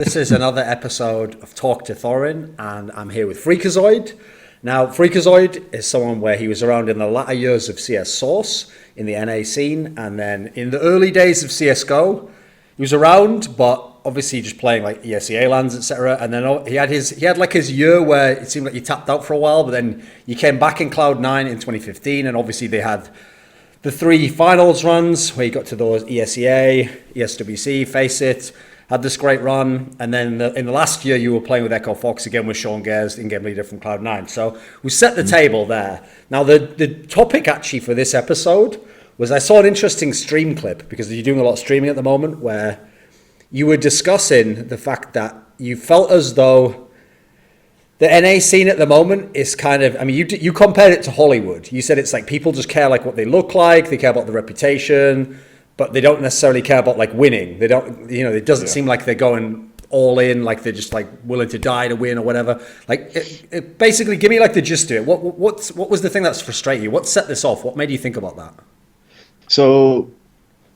This is another episode of Talk to Thorin, and I'm here with FREAKAZOiD. Now, FREAKAZOiD is someone where he was around in the latter years of CS Source in the NA scene, and then in the early days of CSGO, he was around, but obviously just playing like ESEA lands, etc. And then he had like his year where it seemed like he tapped out for a while, but then you came back in Cloud9 in 2015, and obviously they had the three finals runs where you got to those ESEA, ESWC, Face It. Had this great run, and then in the last year you were playing with Echo Fox again with Sean Gares, in-game leader from Cloud9. So we set the table there. Now the topic actually for this episode was I saw an interesting stream clip, because you're doing a lot of streaming at the moment, where you were discussing the fact that you felt as though the NA scene at the moment is kind of, I mean, you compared it to Hollywood. You said it's like people just care like what they look like, they care about the reputation, but they don't necessarily care about like winning. They don't, it doesn't seem like they're going all in, like they're just like willing to die to win or whatever. Like, basically, give me like the gist of it. What was the thing that's frustrating you? What set this off? What made you think about that? So,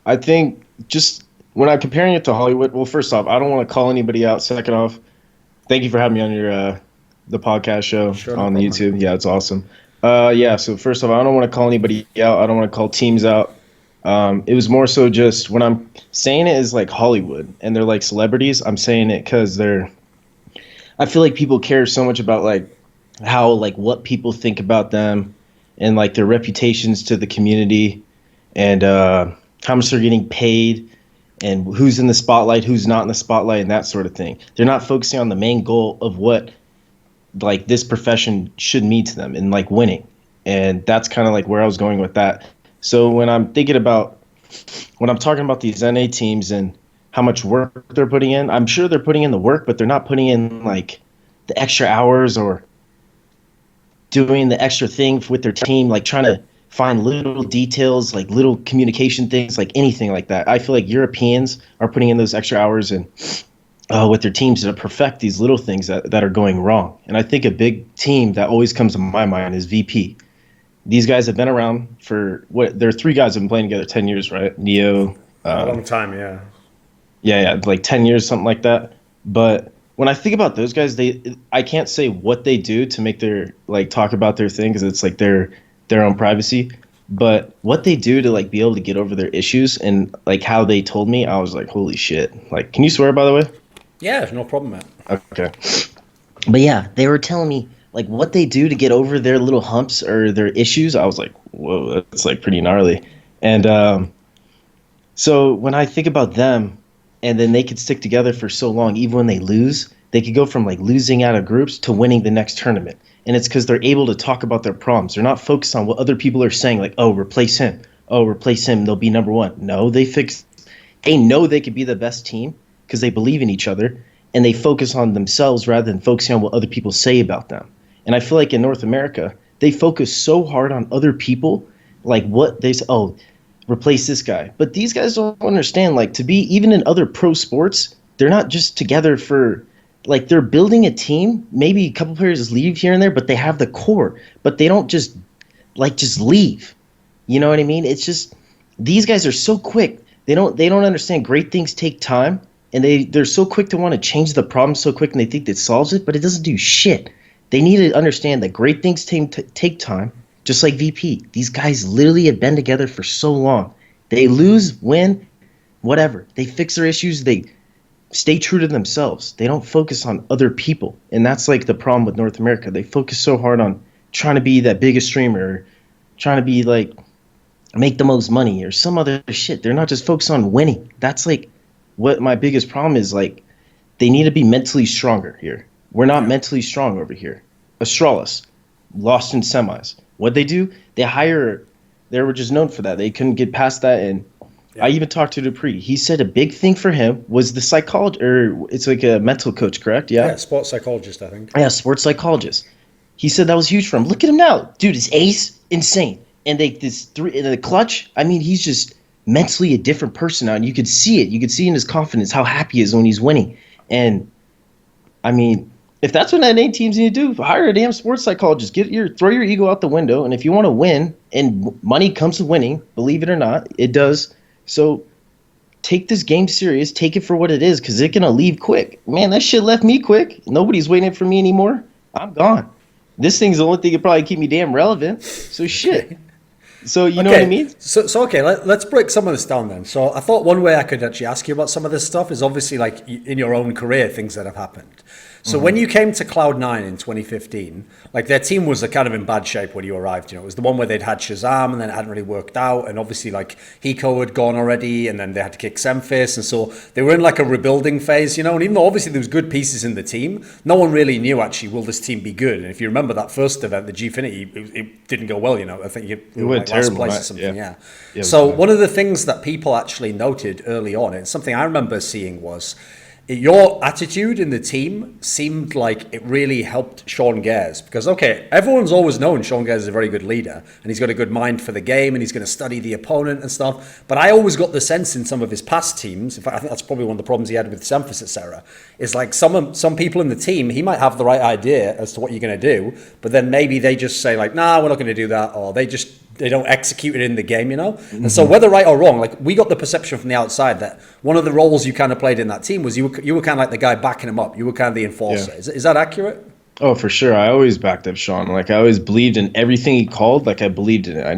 I think just when I'm comparing it to Hollywood, well, first off, I don't want to call anybody out. Second off, thank you for having me on your the podcast show on YouTube. Yeah, it's awesome. So first off, I don't want to call anybody out. I don't want to call teams out. It was more so just when I'm saying it is like Hollywood and they're like celebrities, I'm saying it because I feel like people care so much about like how, like what people think about them and like their reputations to the community and how much they're getting paid and who's in the spotlight, who's not in the spotlight and that sort of thing. They're not focusing on the main goal of what like this profession should mean to them and like winning. And that's kind of like where I was going with that. So when I'm talking about these NA teams and how much work they're putting in, I'm sure they're putting in the work, but they're not putting in like the extra hours or doing the extra thing with their team, like trying to find little details, like little communication things, like anything like that. I feel like Europeans are putting in those extra hours and with their teams to perfect these little things that are going wrong. And I think a big team that always comes to my mind is VP. These guys have been around for there are three guys who have been playing together 10 years, right? Neo. A long time, yeah. Yeah, like 10 years, something like that. But when I think about those guys, I can't say what they do to make their, like, talk about their thing because it's like their own privacy. But what they do to, like, be able to get over their issues and, like, how they told me, I was like, holy shit. Like, can you swear, by the way? Yeah, no problem, man. Okay. But yeah, they were telling me, like what they do to get over their little humps or their issues, I was like, whoa, that's like pretty gnarly. And so when I think about them and then they could stick together for so long, even when they lose, they could go from like losing out of groups to winning the next tournament. And it's because they're able to talk about their problems. They're not focused on what other people are saying, like, oh, replace him. Oh, replace him. They'll be number one. No, they know they could be the best team because they believe in each other and they focus on themselves rather than focusing on what other people say about them. And I feel like in North America, they focus so hard on other people, like what they say, oh, replace this guy. But these guys don't understand, like to be even in other pro sports, they're not just together for, like they're building a team. Maybe a couple players leave here and there, but they have the core. But they don't just leave. You know what I mean? It's just these guys are so quick. They don't understand great things take time. And they're so quick to want to change the problem so quick and they think that solves it, but it doesn't do shit. They need to understand that great things take time, just like VP. These guys literally have been together for so long. They lose, win, whatever. They fix their issues. They stay true to themselves. They don't focus on other people. And that's like the problem with North America. They focus so hard on trying to be that biggest streamer, trying to be like make the most money or some other shit. They're not just focused on winning. That's like what my biggest problem is. Like they need to be mentally stronger here. We're not mentally strong over here. Astralis, lost in semis. What'd they do? They were just known for that. They couldn't get past that. And I even talked to Dupree. He said a big thing for him was the psychologist, or it's like a mental coach, correct? Yeah, sports psychologist, I think. Yeah, sports psychologist. He said that was huge for him. Look at him now. Dude, his ace, insane. And in the clutch, I mean, he's just mentally a different person now. And you could see it. You could see in his confidence how happy he is when he's winning. And, I mean, if that's what NA teams need to do, hire a damn sports psychologist. Throw your ego out the window, and if you want to win, and money comes to winning, believe it or not, it does. So take this game serious, take it for what it is, because it's gonna leave quick. Man, that shit left me quick. Nobody's waiting for me anymore. I'm gone. This thing's the only thing that probably keep me damn relevant. So shit. So you know what I mean? So okay, let's break some of this down then. So I thought one way I could actually ask you about some of this stuff is obviously like in your own career, things that have happened. So when you came to Cloud9 in 2015, like their team was kind of in bad shape when you arrived. You know, it was the one where they'd had Shazam and then it hadn't really worked out. And obviously like Hiko had gone already and then they had to kick Semphis. And so they were in like a rebuilding phase, you know, and even though obviously there was good pieces in the team, no one really knew actually, will this team be good? And if you remember that first event, the Gfinity, it didn't go well, you know. I think it went like last place or something, yeah. So one of the things that people actually noted early on, and something I remember seeing was, your attitude in the team seemed like it really helped Sean Gares because, okay, everyone's always known Sean Gares is a very good leader and he's got a good mind for the game and he's going to study the opponent and stuff. But I always got the sense in some of his past teams, in fact, I think that's probably one of the problems he had with Semphis, etc., is like some people in the team, he might have the right idea as to what you're going to do, but then maybe they just say like, nah, we're not going to do that, or they don't execute it in the game, you know? Mm-hmm. And so whether right or wrong, like we got the perception from the outside that one of the roles you kind of played in that team was you were kind of like the guy backing him up. You were kind of the enforcer. Yeah. Is that accurate? Oh, for sure. I always backed up Sean. Like I always believed in everything he called. Like I believed in it. I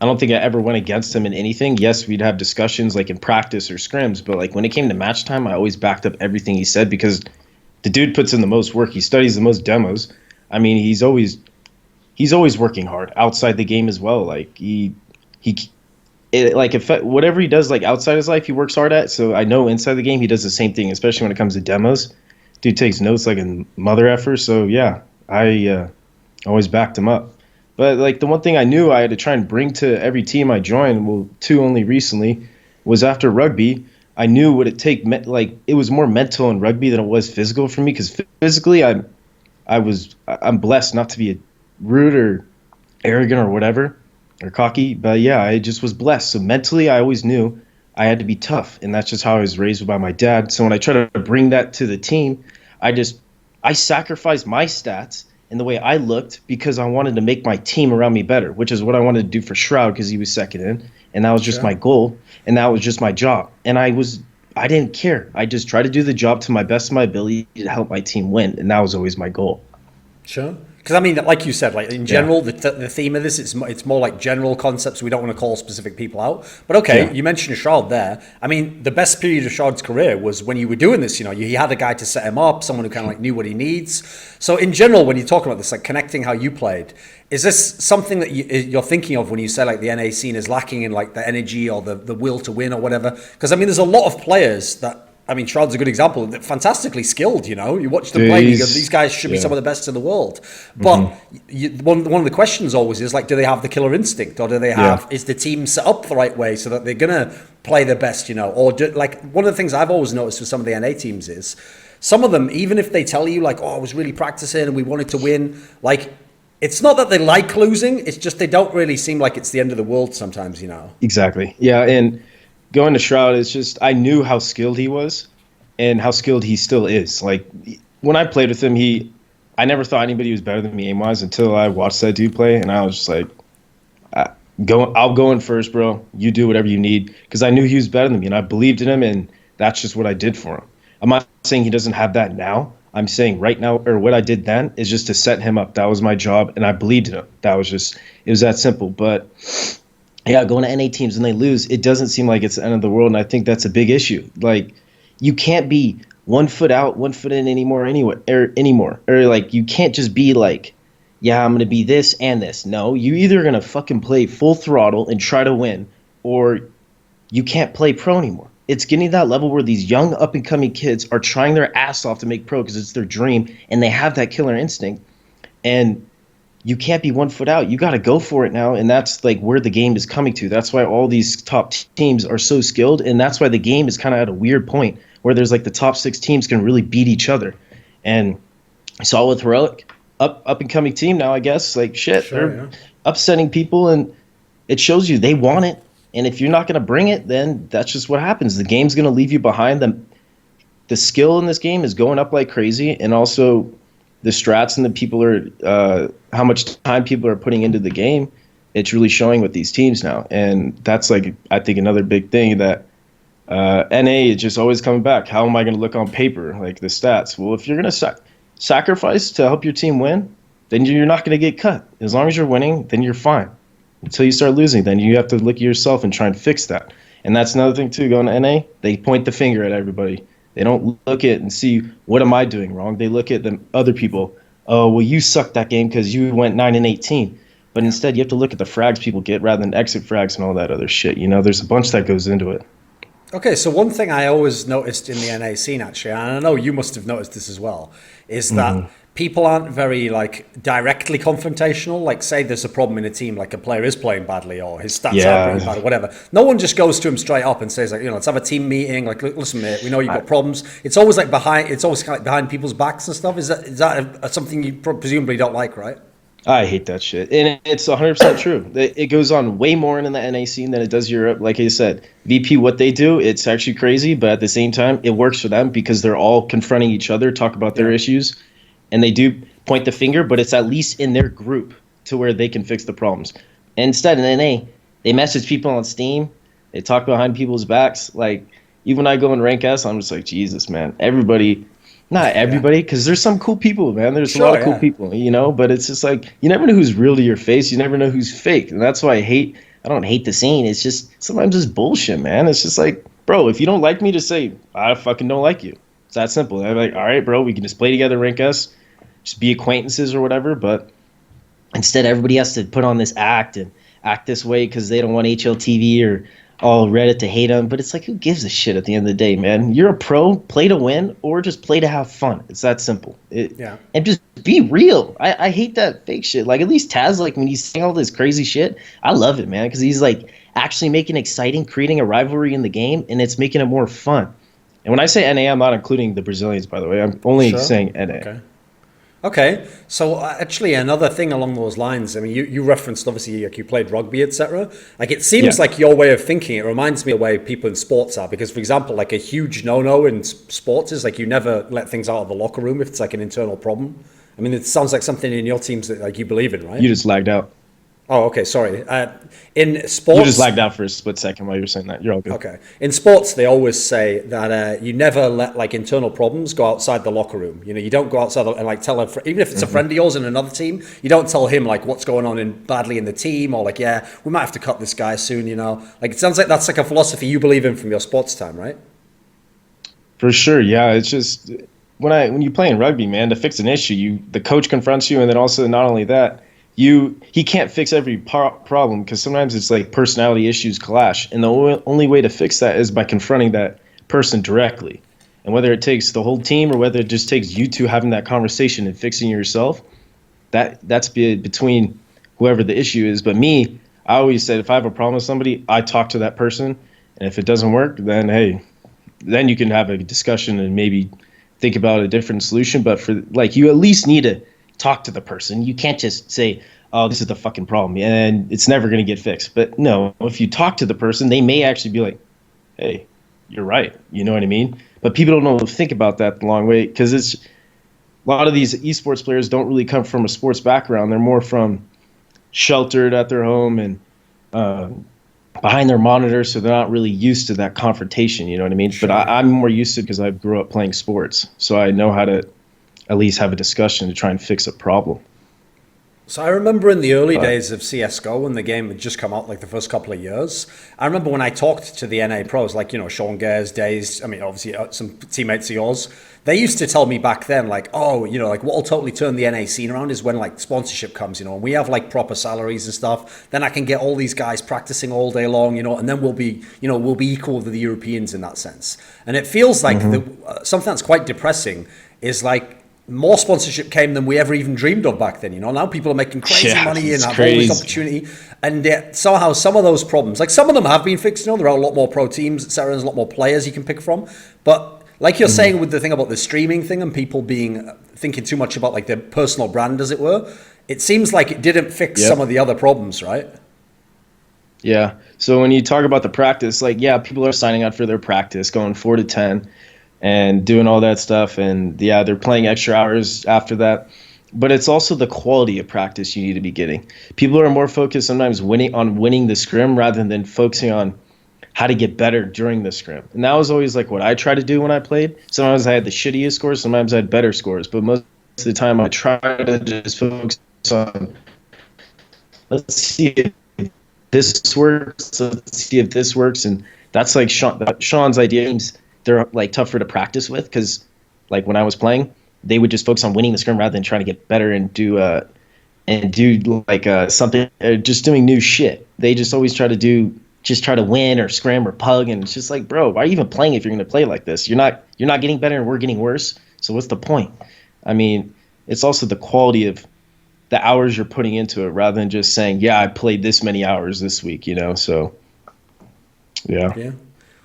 don't think I ever went against him in anything. Yes, we'd have discussions like in practice or scrims, but like when it came to match time, I always backed up everything he said because the dude puts in the most work. He studies the most demos. I mean, he's always working hard outside the game as well. Like whatever he does like outside his life, he works hard at. So I know inside the game he does the same thing, especially when it comes to demos. Dude takes notes like a mother effer. So yeah, I always backed him up. But like the one thing I knew I had to try and bring to every team I joined, well, two only recently, was after rugby. I knew what it take. Like it was more mental in rugby than it was physical for me because physically I'm blessed not to be a rude or arrogant or whatever or cocky, but yeah, I just was blessed. So mentally I always knew I had to be tough, and that's just how I was raised by my dad. So when I try to bring that to the team, I sacrificed my stats and the way I looked because I wanted to make my team around me better, which is what I wanted to do for Shroud because he was second in, and that was just my goal, and that was just my job. And I didn't care. I just tried to do the job to my best of my ability to help my team win, and that was always my goal. Sure. Because I mean, like you said, like in general, the theme of this, it's more like general concepts. We don't want to call specific people out. But okay, you mentioned Shroud there. I mean, the best period of Shroud's career was when you were doing this. You know, he had a guy to set him up, someone who kind of like knew what he needs. So in general, when you're talking about this, like connecting how you played, is this something that you're thinking of when you say like the NA scene is lacking in like the energy or the will to win or whatever? Because I mean, there's a lot of players that. I mean, Shroud's a good example. They're fantastically skilled, you know. You watch them play, you go, these guys should be some of the best in the world. But one of the questions always is, like, do they have the killer instinct? Or do they have, is the team set up the right way so that they're going to play their best, you know? Or, like, one of the things I've always noticed with some of the NA teams is, some of them, even if they tell you, like, oh, I was really practicing and we wanted to win, like, it's not that they like losing. It's just they don't really seem like it's the end of the world sometimes, you know? Exactly. Yeah, and going to Shroud, it's just I knew how skilled he was and how skilled he still is. Like when I played with him, I never thought anybody was better than me aim-wise until I watched that dude play, and I was just like, I'll go in first, bro. You do whatever you need, because I knew he was better than me, and I believed in him, and that's just what I did for him. I'm not saying he doesn't have that now. I'm saying right now, or what I did then, is just to set him up. That was my job, and I believed in him. It was that simple. But yeah, going to NA teams and they lose, it doesn't seem like it's the end of the world, and I think that's a big issue. Like, you can't be 1 foot out, 1 foot in anymore. Or like, you can't just be like, yeah, I'm going to be this and this. No, you either going to fucking play full throttle and try to win, or you can't play pro anymore. It's getting to that level where these young up-and-coming kids are trying their ass off to make pro because it's their dream, and they have that killer instinct. And you can't be 1 foot out. You got to go for it now, and that's like where the game is coming to. That's why all these top teams are so skilled, and that's why the game is kind of at a weird point where there's like the top 6 teams can really beat each other. And I saw with Heroic, up-and-coming team now, I guess. Like, shit, they're upsetting people, and it shows you they want it. And if you're not going to bring it, then that's just what happens. The game's going to leave you behind. The skill in this game is going up like crazy, and also the strats and the people are how much time people are putting into the game. it's really showing with these teams now. And that's like, I think, another big thing that NA is just always coming back. How am I going to look on paper, like the stats? Well, if you're going to sacrifice to help your team win, then you're not going to get cut. As long as you're winning, then you're fine. Until you start losing, then you have to look at yourself and try and fix that. And that's another thing too, going to NA, they point the finger at everybody. They don't look at and see, what am I doing wrong? They look at the other people. Oh, well, you sucked that game because you went 9-18. But instead, you have to look at the frags people get rather than exit frags and all that other shit. You know, there's a bunch that goes into it. Okay, so one thing I always noticed in the NA scene, actually, and I know you must have noticed this as well, is that people aren't very like directly confrontational. Like, say there's a problem in a team, like a player is playing badly or his stats are pretty bad or whatever. No one just goes to him straight up and says, like, let's have a team meeting. Like, listen, mate, we know you've got problems. It's always like it's always kind of like behind people's backs and stuff. Is that something you presumably don't like, right? I hate that shit. And it's 100% true. It goes on way more in the NA scene than it does Europe. Like I said, VP, what they do, it's actually crazy. But at the same time, it works for them because they're all confronting each other, talk about their issues. And they do point the finger, but it's at least in their group to where they can fix the problems. And instead, in NA, they message people on Steam. They talk behind people's backs. Like, even when I go in Rank S, I'm just like, Jesus, man. Not everybody, because there's some cool people, man. There's a lot of cool people, but it's just like, you never know who's real to your face. You never know who's fake. And that's why I don't hate the scene. It's just, sometimes it's bullshit, man. It's just like, bro, if you don't like me, just say, I fucking don't like you. It's that simple. I'm like, all right, bro, we can just play together, Rank S, just be acquaintances or whatever. But instead, everybody has to put on this act and act this way because they don't want HLTV or all Reddit to hate them. But it's like, who gives a shit at the end of the day, man? You're a pro, play to win, or just play to have fun. It's that simple. And just be real. I hate that fake shit. Like, at least Taz, like, when he's saying all this crazy shit, I love it, man, because he's like actually making it exciting, creating a rivalry in the game, and it's making it more fun. And when I say NA, I'm not including the Brazilians, by the way. I'm only saying NA. Okay. So actually, another thing along those lines. I mean, you referenced obviously like you played rugby, etc. Like, it seems like your way of thinking. It reminds me of the way people in sports are. Because, for example, like a huge no-no in sports is like you never let things out of the locker room if it's like an internal problem. I mean, it sounds like something in your teams that like you believe in, right? You just lagged out. Oh, okay, sorry. In sports... You just lagged out for a split second while you were saying that. You're all good. Okay. In sports, they always say that you never let like internal problems go outside the locker room. You don't go outside and like tell even if it's a friend of yours in another team, you don't tell him like what's going on badly in the team or like, yeah, we might have to cut this guy soon, Like, it sounds like that's like a philosophy you believe in from your sports time, right? For sure, yeah. It's just when you play in rugby, man, to fix an issue, the coach confronts you, and then also not only that, he can't fix every problem because sometimes it's like personality issues clash, and the only way to fix that is by confronting that person directly. And whether it takes the whole team or whether it just takes you two having that conversation and fixing yourself, that's between whoever the issue is. But me, I always said if I have a problem with somebody, I talk to that person, and if it doesn't work, then hey, then you can have a discussion and maybe think about a different solution. But for like, you at least need to talk to the person. You can't just say, oh, this is the fucking problem and it's never going to get fixed. But no, if you talk to the person, they may actually be like, hey, you're right. You know what I mean? But people don't know to think about that the long way because a lot of these esports players don't really come from a sports background. They're more from sheltered at their home and behind their monitor, so they're not really used to that confrontation. You know what I mean? Sure. But I'm more used to it because I grew up playing sports, so I know how to at least have a discussion to try and fix a problem. So I remember in the early days of CSGO when the game had just come out, like the first couple of years, I remember when I talked to the NA pros, like, Sean Gares, Days, I mean, obviously some teammates of yours, they used to tell me back then, like, oh, like what'll totally turn the NA scene around is when like sponsorship comes, and we have like proper salaries and stuff, then I can get all these guys practicing all day long, and then we'll be equal with the Europeans in that sense. And it feels like something that's quite depressing is like, more sponsorship came than we ever even dreamed of back then. Now people are making crazy money and have all this opportunity. And yet somehow some of those problems, like some of them have been fixed. There are a lot more pro teams, etc. There's a lot more players you can pick from. But like you're saying with the thing about the streaming thing and people thinking too much about like their personal brand, as it were, it seems like it didn't fix some of the other problems, right? Yeah. So when you talk about the practice, like, yeah, people are signing up for their practice, going 4 to 10. And doing all that stuff, and yeah, they're playing extra hours after that. but it's also the quality of practice you need to be getting. People are more focused sometimes winning the scrim rather than focusing on how to get better during the scrim. And that was always like what I tried to do when I played. Sometimes I had the shittiest scores, sometimes I had better scores, but most of the time I try to just focus on, let's see if this works, let's see if this works. And that's like Sean's idea. They're like tougher to practice with because like when I was playing, they would just focus on winning the scrim rather than trying to get better and do something, just doing new shit. They just always try to win or scrim or pug, and it's just like, bro, why are you even playing if you're going to play like this? You're not getting better and we're getting worse. So what's the point? I mean, it's also the quality of the hours you're putting into it rather than just saying, yeah, I played this many hours this week, So, yeah. Yeah.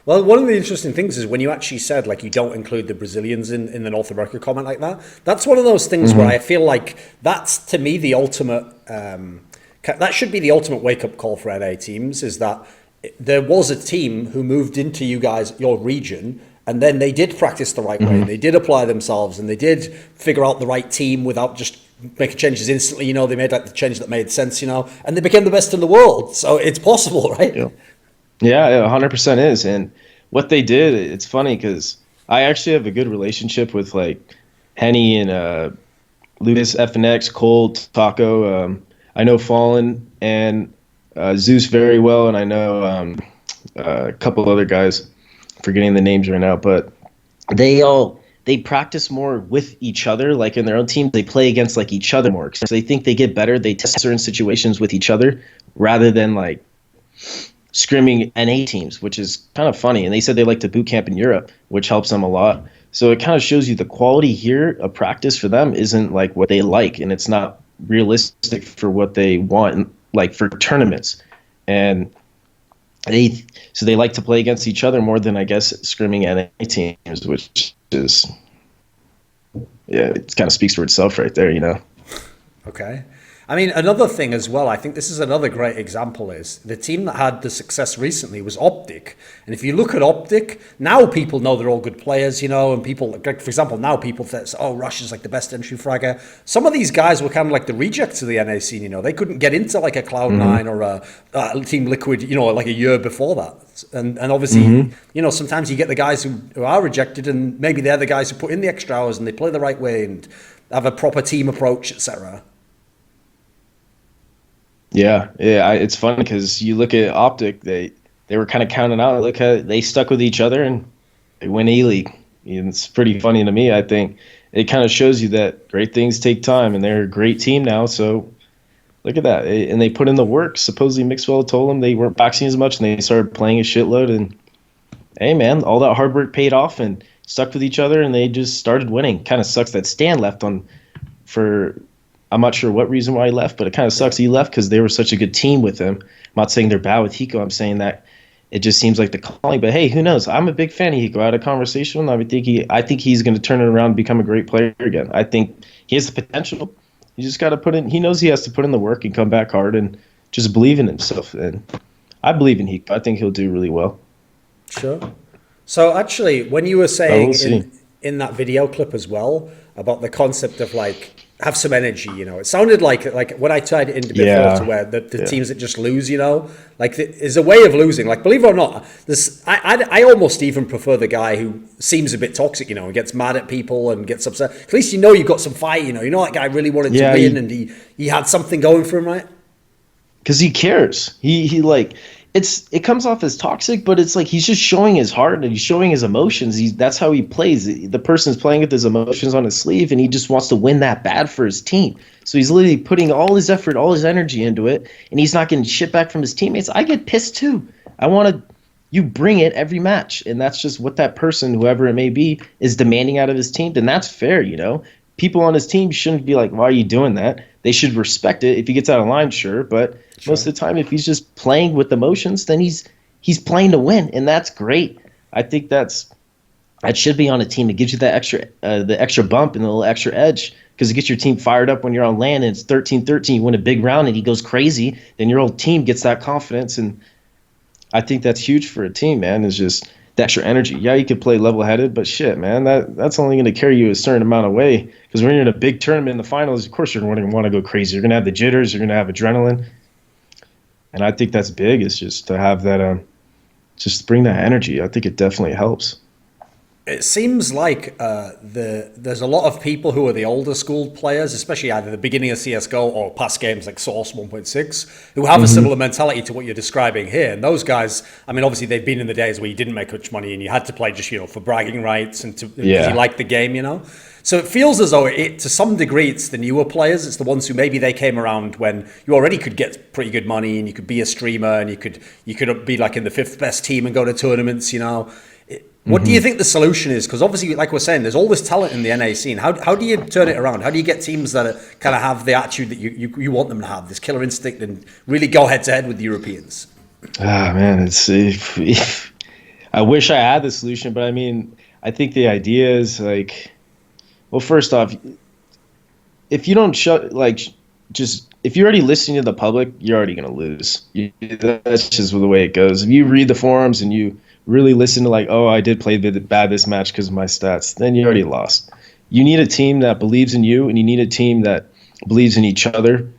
Well, one of the interesting things is when you actually said like you don't include the Brazilians in the North America comment like that. That's one of those things where I feel like that's to me the ultimate. That should be the ultimate wake up call for NA teams. Is that there was a team who moved into your region, and then they did practice the right way. They did apply themselves, and they did figure out the right team without just making changes instantly. They made like the change that made sense. And they became the best in the world. So it's possible, right? Yeah, it 100% is. And what they did, it's funny because I actually have a good relationship with like Henny and Lucas, FNX, Cold, Taco. I know Fallen and Zeus very well, and I know a couple other guys. Forgetting the names right now, but they practice more with each other. Like in their own teams, they play against like each other more because they think they get better. They test certain situations with each other rather than like scrimming NA teams, which is kind of funny. And they said they like to boot camp in Europe, which helps them a lot. So it kind of shows you the quality here of practice for them isn't like what they like, and it's not realistic for what they want, like for tournaments. And they like to play against each other more than I guess scrimming NA teams, which is, yeah, it kind of speaks for itself right there, Okay. I mean, another thing as well, I think this is another great example, is the team that had the success recently was Optic. And if you look at Optic, now people know they're all good players, and people, like, for example, now people say, oh, Rush is like the best entry fragger. Some of these guys were kind of like the rejects of the NA scene, They couldn't get into like a Cloud9 or a Team Liquid, like a year before that. And obviously, sometimes you get the guys who are rejected, and maybe they're the guys who put in the extra hours and they play the right way and have a proper team approach, etc. Yeah, it's fun because you look at Optic, they were kind of counting out. Look how they stuck with each other and they win A-League. It's pretty funny to me. I think it kind of shows you that great things take time, and they're a great team now. So look at that, and they put in the work. Supposedly Mixwell told them they weren't boxing as much, and they started playing a shitload. And hey, man, all that hard work paid off, and stuck with each other, and they just started winning. Kind of sucks that Stan left for. I'm not sure what reason why he left, but it kind of sucks he left because they were such a good team with him. I'm not saying they're bad with Hiko. I'm saying that it just seems like the calling. But hey, who knows? I'm a big fan of Hiko. I had a conversation with him. I think he's going to turn it around and become a great player again. I think he has the potential. He just got to put in. He knows he has to put in the work and come back hard and just believe in himself. And I believe in Hiko. I think he'll do really well. Sure. So actually, when you were saying in that video clip as well about the concept of like, have some energy, it sounded like when I tied it in before to where the teams that just lose, like there's a way of losing. Like, believe it or not, I almost even prefer the guy who seems a bit toxic, and gets mad at people and gets upset. At least you've got some fight, that guy really wanted to win and he had something going for him, right? Because he cares. He like it comes off as toxic, but it's like he's just showing his heart and he's showing his emotions. That's how he plays. The person's playing with his emotions on his sleeve, and he just wants to win that bad for his team. So he's literally putting all his effort, all his energy into it, and he's not getting shit back from his teammates. I get pissed too. You bring it every match, and that's just what that person, whoever it may be, is demanding out of his team. Then that's fair, People on his team shouldn't be like, why are you doing that? They should respect it. If he gets out of line, sure, but most of the time, if he's just playing with emotions, then he's playing to win, and that's great. I think that should be on a team. It gives you that extra bump and a little extra edge because it gets your team fired up when you're on land and it's 13-13. You win a big round and he goes crazy. Then your whole team gets that confidence, and I think that's huge for a team, man. It's just the extra energy. Yeah, you could play level-headed, but shit, man, that's only going to carry you a certain amount of way. Because when you're in a big tournament in the finals, of course you're going to want to go crazy. You're going to have the jitters. You're going to have adrenaline. And I think that's big. Is just to have that, just bring that energy. I think it definitely helps. It seems like there's a lot of people who are the older school players, especially either the beginning of CSGO or past games like Source 1.6, who have a similar mentality to what you're describing here. And those guys, I mean, obviously they've been in the days where you didn't make much money and you had to play just, for bragging rights and because you like the game, So it feels as though to some degree it's the newer players. It's the ones who maybe they came around when you already could get pretty good money and you could be a streamer and you could be like in the 5th best team and go to tournaments, What do you think the solution is? Because obviously, like we're saying, there's all this talent in the NA scene. How do you turn it around? How do you get teams that kind of have the attitude that you want them to have, this killer instinct, and really go head to head with the Europeans? Ah, man, I wish I had the solution, but I mean, I think the idea is like, well, first off, if you don't if you're already listening to the public, you're already going to lose. That's just the way it goes. If you read the forums and you really listen to like, oh, I did play bad this match because of my stats, then you already lost. You need a team that believes in you, and you need a team that believes in each other.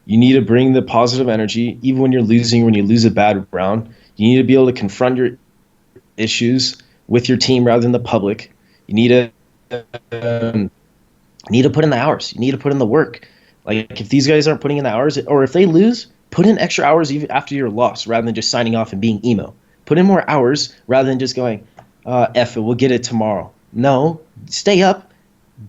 You need to bring the positive energy, even when you're losing, when you lose a bad round. You need to be able to confront your issues with your team rather than the public. You need to put in the hours. You need to put in the work. Like, if these guys aren't putting in the hours, or if they lose, put in extra hours even after your loss rather than just signing off and being emo. Put in more hours rather than just going, F it, we'll get it tomorrow. No, stay up,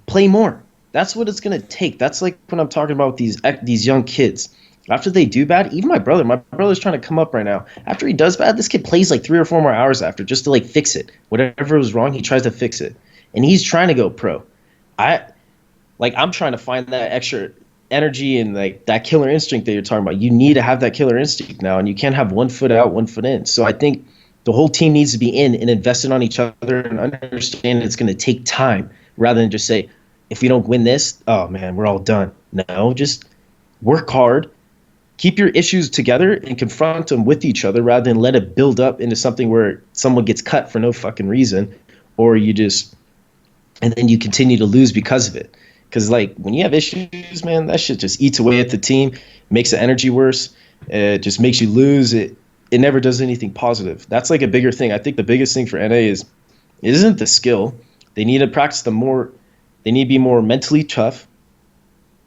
play more. That's what it's going to take. That's like when I'm talking about these young kids. After they do bad, even my brother's trying to come up right now. After he does bad, this kid plays like 3 or 4 more hours after just to like fix it. Whatever was wrong, he tries to fix it. And he's trying to go pro. I'm trying to find that extra energy and like that killer instinct that you're talking about. You need to have that killer instinct now, and you can't have 1 foot out, 1 foot in. So I think the whole team needs to be in and invested on each other and understand it's going to take time rather than just say, if we don't win this, oh man, we're all done. No, just work hard, keep your issues together and confront them with each other rather than let it build up into something where someone gets cut for no fucking reason, or and then you continue to lose because of it. Because, like, when you have issues, man, that shit just eats away at the team, makes the energy worse. It just makes you lose. It never does anything positive. That's, like, a bigger thing. I think the biggest thing for NA isn't the skill. They need to practice more. They need to be more mentally tough,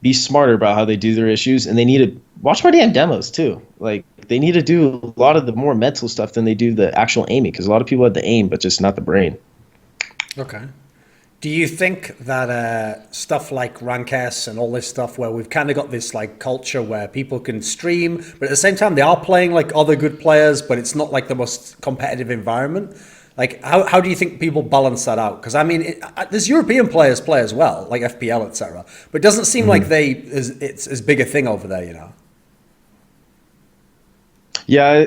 be smarter about how they do their issues, and they need to watch my damn demos, too. Like, they need to do a lot of the more mental stuff than they do the actual aiming, because a lot of people have the aim, but just not the brain. Okay. Do you think that stuff like Rank S and all this stuff where we've kind of got this like culture where people can stream, but at the same time they are playing like other good players, but it's not like the most competitive environment? Like, how do you think people balance that out? Because I mean, there's European players play as well, like FPL, etc. But it doesn't seem like it's as big a thing over there, Yeah,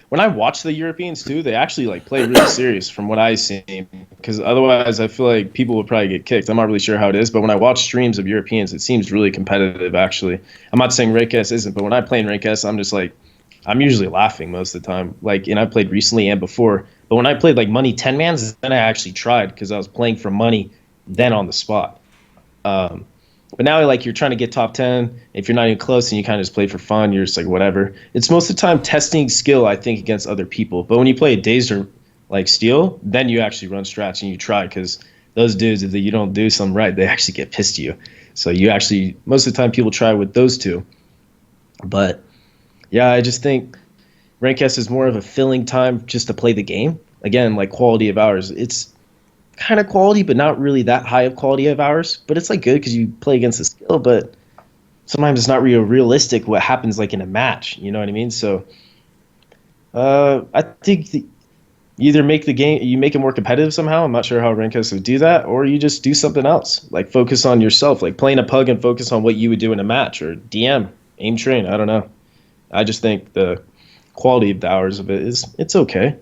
when I watch the Europeans too, they actually like play really serious from what I've seen. Because otherwise, I feel like people would probably get kicked. I'm not really sure how it is, but when I watch streams of Europeans, it seems really competitive. Actually, I'm not saying Rank S isn't, but when I play in Rank S, I'm just like, I'm usually laughing most of the time. Like, and I played recently and before, but when I played like money 10 mans, then I actually tried because I was playing for money, then on the spot. But now, like, you're trying to get top 10. If you're not even close and you kind of just play for fun, you're just like, whatever. It's most of the time testing skill, I think, against other people. But when you play Dazed or, like, Steel, then you actually run strats and you try because those dudes, if you don't do something right, they actually get pissed at you. So you actually, most of the time, people try with those two. But, yeah, I just think Rank S is more of a filling time just to play the game. Again, like, quality of hours. It's kind of quality, but not really that high of quality of hours. But it's like good because you play against the skill, but sometimes it's not realistic what happens like in a match. You know what I mean? So I think you either make the game, you make it more competitive somehow. I'm not sure how Rankos would do that, or you just do something else, like focus on yourself, like playing a pug and focus on what you would do in a match, or DM, aim train. I don't know. I just think the quality of the hours of it it's okay.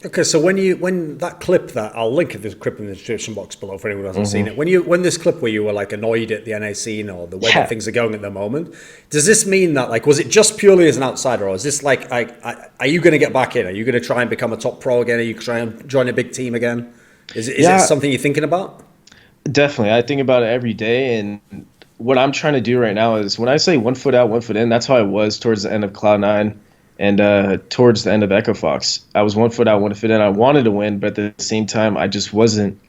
Okay, so when that clip that I'll link this clip in the description box below for anyone who hasn't seen it. When this clip where you were like annoyed at the NA scene or the way that things are going at the moment, does this mean that like was it just purely as an outsider, or is this like are you going to get back in? Are you going to try and become a top pro again? Are you trying to join a big team again? Is it something you're thinking about? Definitely, I think about it every day, and what I'm trying to do right now is when I say 1 foot out, 1 foot in. That's how I was towards the end of Cloud9. And towards the end of Echo Fox, I was 1 foot out, 1 foot in. I wanted to win, but at the same time, I just didn't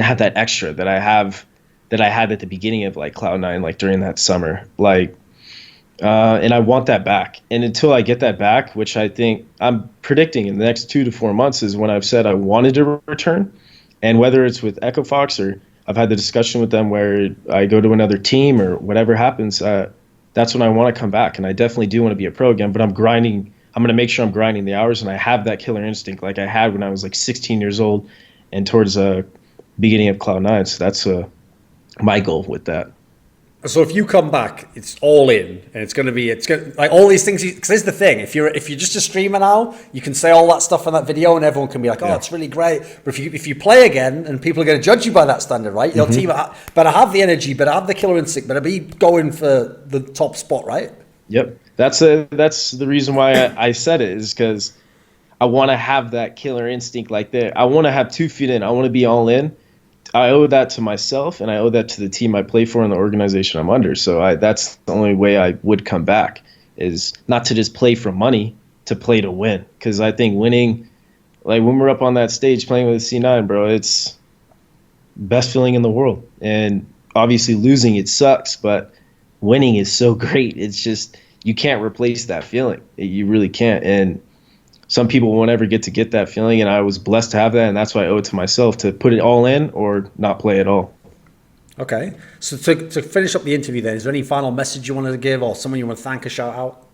have that extra that I had at the beginning of like Cloud9, like during that summer. And I want that back. And until I get that back, which I think I'm predicting in the next 2 to 4 months is when I've said I wanted to return. And whether it's with Echo Fox or I've had the discussion with them where I go to another team or whatever happens, that's when I want to come back. And I definitely do want to be a pro again, but I'm grinding. I'm going to make sure I'm grinding the hours, and I have that killer instinct like I had when I was like 16 years old and towards the beginning of Cloud9. So that's my goal with that. So if you come back, it's all in, and it's going to like all these things. Because here's the thing: if you're just a streamer now, you can say all that stuff on that video, and everyone can be like, "Oh, it's really great." But if you play again, and people are going to judge you by that standard, right? Your team better have the energy, better have the killer instinct, better be going for the top spot, right? Yep, that's the reason why I said it is because I want to have that killer instinct like that. I want to have 2 feet in. I want to be all in. I owe that to myself, and I owe that to the team I play for and the organization I'm under. So that's the only way I would come back, is not to just play for money, to play to win. Because I think winning, like when we're up on that stage playing with C9, bro, it's best feeling in the world. And obviously losing, it sucks, but winning is so great. It's just, you can't replace that feeling. You really can't. And some people won't ever get that feeling, and I was blessed to have that, and that's why I owe it to myself to put it all in or not play at all. Okay. So to finish up the interview then, is there any final message you wanted to give or someone you want to thank, a shout out?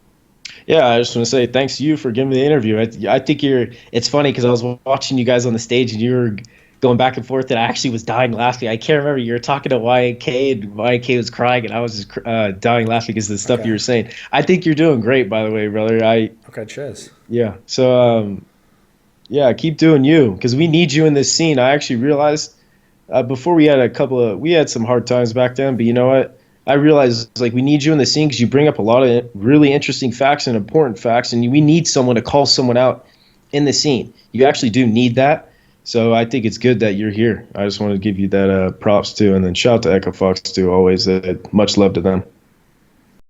Yeah, I just want to say thanks to you for giving me the interview. I think it's funny because I was watching you guys on the stage and you were going back and forth, and I actually was dying laughing. I can't remember, you were talking to YK and YK was crying, and I was just dying laughing because of the stuff you were saying. I think you're doing great, by the way, brother. Okay, cheers. Yeah, so yeah, keep doing you, because we need you in this scene. I actually realized before we had some hard times back then, but you know what? I realized like we need you in the scene because you bring up a lot of really interesting facts and important facts, and we need someone to call someone out in the scene. You actually do need that. So I think it's good that you're here. I just want to give you that props too, and then shout out to Echo Fox too. Always much love to them.